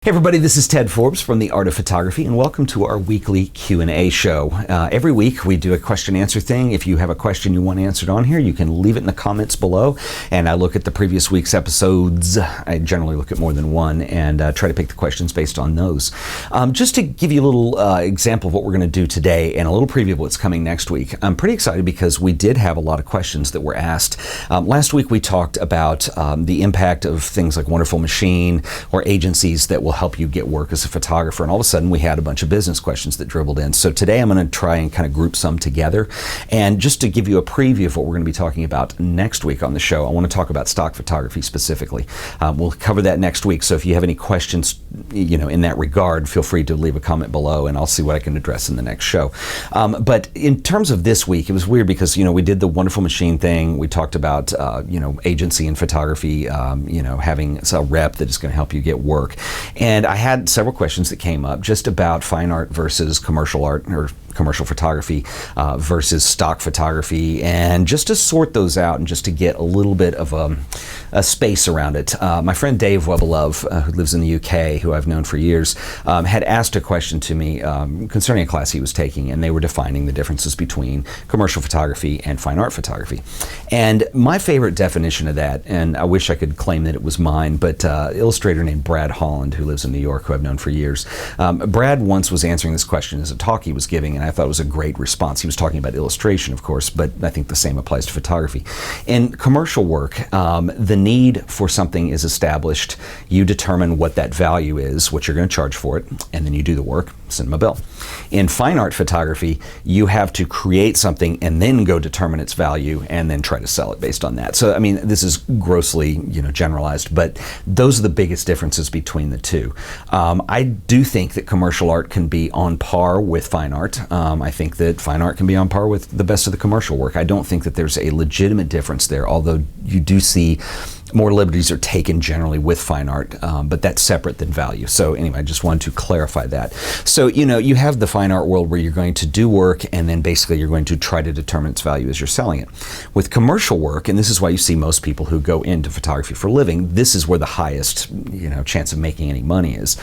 Hey everybody, this is Ted Forbes from The Art of Photography, and welcome to our weekly Q&A show. Every week we do a question-answer thing. If you have a question you want answered on here, you can leave it in the comments below, and I look at the previous week's episodes. I generally look at more than one and try to pick the questions based on those. Just to give you a little example of what we're going to do today and a little preview of what's coming next week, I'm pretty excited because we did have a lot of questions that were asked. Last week we talked about the impact of things like Wonderful Machine or agencies that will help you get work as a photographer, and all of a sudden we had a bunch of business questions that dribbled in. So today I'm going to try and kind of group some together, and just to give you a preview of what we're going to be talking about next week on the show, I want to talk about stock photography specifically. We'll cover that next week, so if you have any questions in that regard, feel free to leave a comment below and I'll see what I can address in the next show. But in terms of this week, it was weird because we did the Wonderful Machine thing. We talked about agency and photography, having a rep that is going to help you get work. And I had several questions that came up just about fine art versus commercial art or commercial photography versus stock photography, and just to sort those out and just to get a little bit of a space around it. My friend Dave Webelove, who lives in the UK, who I've known for years, had asked a question to me concerning a class he was taking, and they were defining the differences between commercial photography and fine art photography. And my favorite definition of that, and I wish I could claim that it was mine, but illustrator named Brad Holland, who lives in New York, who I've known for years. Brad once was answering this question as a talk he was giving, and I thought it was a great response. He was talking about illustration, of course, but I think the same applies to photography. In commercial work, the need for something is established. You determine what that value is, what you're going to charge for it, and then you do the work, send them a bill. In fine art photography, you have to create something and then go determine its value and then try to sell it based on that. So, I mean, this is grossly, generalized, but those are the biggest differences between the two. I do think that commercial art can be on par with fine art. I think that fine art can be on par with the best of the commercial work. I don't think that there's a legitimate difference there, although you do see more liberties are taken generally with fine art, but that's separate than value. So anyway, I just wanted to clarify that. So, you have the fine art world where you're going to do work and then basically you're going to try to determine its value as you're selling it. With commercial work, and this is why you see most people who go into photography for a living, this is where the highest, chance of making any money is.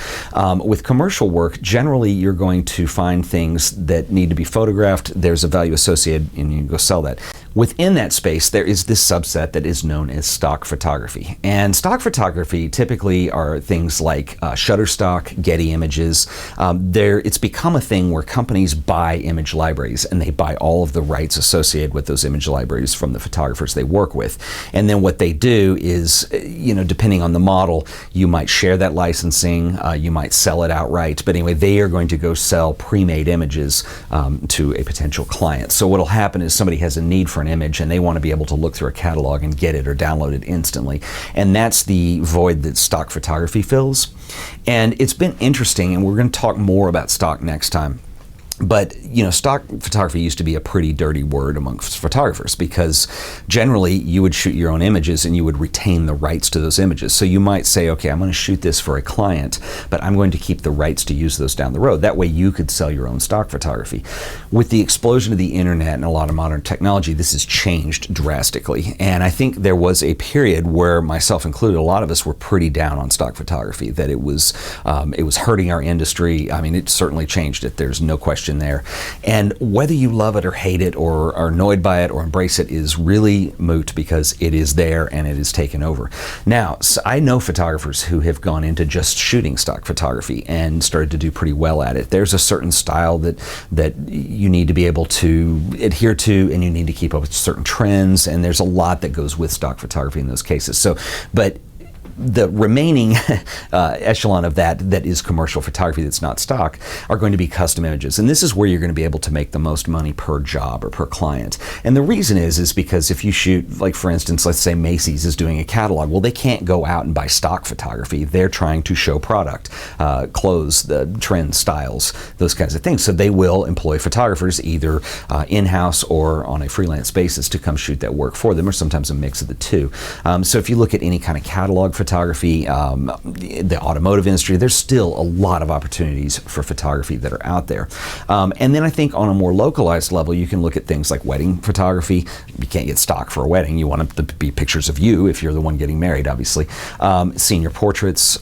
With commercial work, generally you're going to find things that need to be photographed, there's a value associated, and you go sell that. Within that space, there is this subset that is known as stock photography. And stock photography typically are things like Shutterstock, Getty Images. It's become a thing where companies buy image libraries and they buy all of the rights associated with those image libraries from the photographers they work with. And then what they do is, depending on the model, you might share that licensing, you might sell it outright, but anyway, they are going to go sell pre-made images to a potential client. So what'll happen is somebody has a need for an image and they want to be able to look through a catalog and get it or download it instantly. And that's the void that stock photography fills. And it's been interesting, and we're going to talk more about stock next time. But, stock photography used to be a pretty dirty word amongst photographers because generally you would shoot your own images and you would retain the rights to those images. So you might say, okay, I'm going to shoot this for a client, but I'm going to keep the rights to use those down the road. That way you could sell your own stock photography. With the explosion of the internet and a lot of modern technology, this has changed drastically. And I think there was a period where, myself included, a lot of us were pretty down on stock photography, that it was hurting our industry. I mean, it certainly changed it. There's no question there. And whether you love it or hate it or are annoyed by it or embrace it is really moot because it is there and it is taken over. Now, so I know photographers who have gone into just shooting stock photography and started to do pretty well at it. There's a certain style that you need to be able to adhere to, and you need to keep up with certain trends, and there's a lot that goes with stock photography in those cases. So, but the remaining echelon of that is commercial photography that's not stock are going to be custom images. And this is where you're going to be able to make the most money per job or per client. And the reason is because if you shoot, like for instance, let's say Macy's is doing a catalog, well, they can't go out and buy stock photography. They're trying to show product, clothes, the trends, styles, those kinds of things. So they will employ photographers either in-house or on a freelance basis to come shoot that work for them, or sometimes a mix of the two. So if you look at any kind of catalog photography, photography, the automotive industry. There's still a lot of opportunities for photography that are out there. And then I think on a more localized level, you can look at things like wedding photography. You can't get stock for a wedding. You want it to be pictures of you if you're the one getting married, obviously. Senior portraits,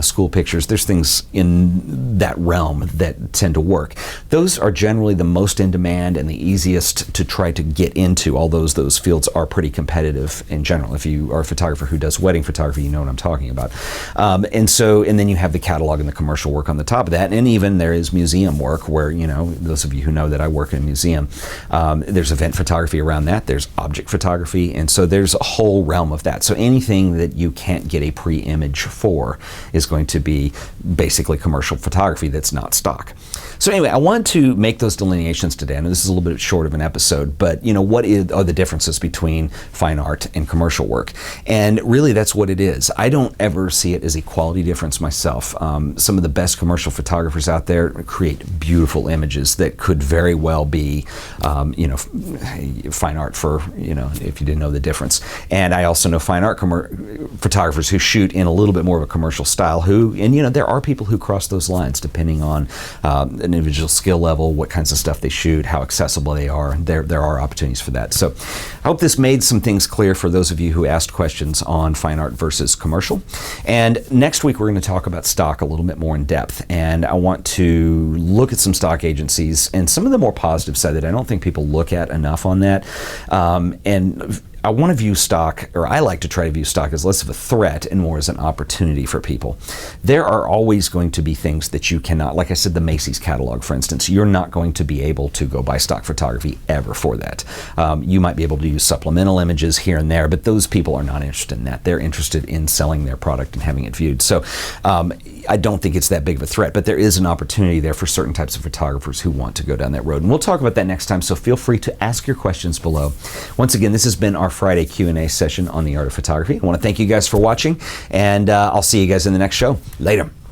school pictures. There's things in that realm that tend to work. Those are generally the most in demand and the easiest to try to get into, although those fields are pretty competitive in general. If you are a photographer who does wedding photography, you know what I'm talking about. And then you have the catalog and the commercial work on the top of that, and even there is museum work where, those of you who know that I work in a museum, there's event photography around that, there's object photography, and so there's a whole realm of that. So anything that you can't get a pre-image for is going to be basically commercial photography that's not stock. So anyway, I want to make those delineations today. I know this is a little bit short of an episode, but what are the differences between fine art and commercial work? And really that's what it is. I don't ever see it as a quality difference myself. Some of the best commercial photographers out there create beautiful images that could very well be, fine art for, if you didn't know the difference. And I also know fine art photographers who shoot in a little bit more of a commercial style there are people who cross those lines depending on an individual skill level, what kinds of stuff they shoot, how accessible they are. There are opportunities for that. So I hope this made some things clear for those of you who asked questions on fine art versus commercial. And next week we're going to talk about stock a little bit more in depth. And I want to look at some stock agencies and some of the more positive side that I don't think people look at enough on that. And I want to view stock, or I like to try to view stock as less of a threat and more as an opportunity for people. There are always going to be things that you cannot, like I said, the Macy's catalog, for instance, you're not going to be able to go buy stock photography ever for that. You might be able to use supplemental images here and there, but those people are not interested in that. They're interested in selling their product and having it viewed. So I don't think it's that big of a threat, but there is an opportunity there for certain types of photographers who want to go down that road. And we'll talk about that next time, so feel free to ask your questions below. Once again, this has been our Friday Q&A session on the art of photography. I want to thank you guys for watching, and I'll see you guys in the next show. Later.